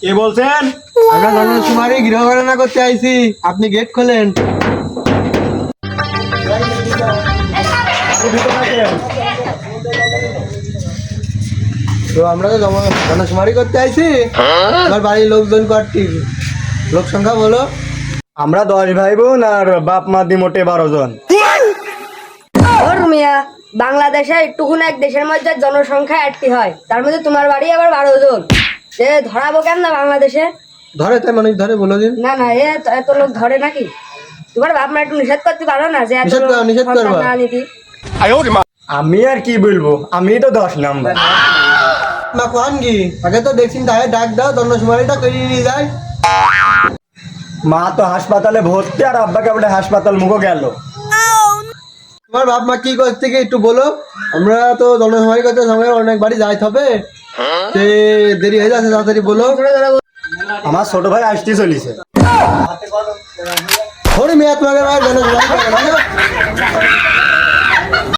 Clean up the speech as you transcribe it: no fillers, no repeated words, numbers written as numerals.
কে বলছেন? আমরা জনশুমারি গৃহ গণনা করতে আইছি, আপনি গেট খোলেন। তো আমরা তো জনশুমারি করতে আইছি, আমার বাড়ির লোকজন কয়টি, লোক সংখ্যা বলো। আমরা 10 ভাই বোন আর বাপ মা দি মোটে 12 জন। ওর মিয়া, বাংলাদেশে একটুকুন এক দেশের মধ্যে জনসংখ্যা 8টি হয়, তার মধ্যে তোমার বাড়ি আবার 12 জন। এ ধরাবো কেন না বাংলাদেশে? ধরে তাই মানুষ ধরে বলে দিন। না না, এত লোক ধরে নাকি? তোমার বাপ মা একটু নিষেধ করতে পারো না যে এত নিষেধ লোক করো, নিষেধ সন্তান করবা। না নিতে? আমি আর কি বলবো, আমি তো 10 নাম্বার। না কোন কি আগে তো দেখছেন তাই ডাক দাও, জনশুমারিটা করে নিয়ে যায়। মা তো হাসপাতালে ভর্তি আর আব্বাকে আমরা হাসপাতাল মুখো গেল। তোমার বাপ মা কি করছে কি একটু বলো। আমরা তো জনশুমারি করতে সময় অনেক বাড়ি যাইতে হবে, সে দেরি হয়ে যাচ্ছে, তাড়াতাড়ি বলো। আমার ছোট ভাই আসতে চলিছে। থোড়ি মেয়ে তোমাকে জনশুমারি করবে না।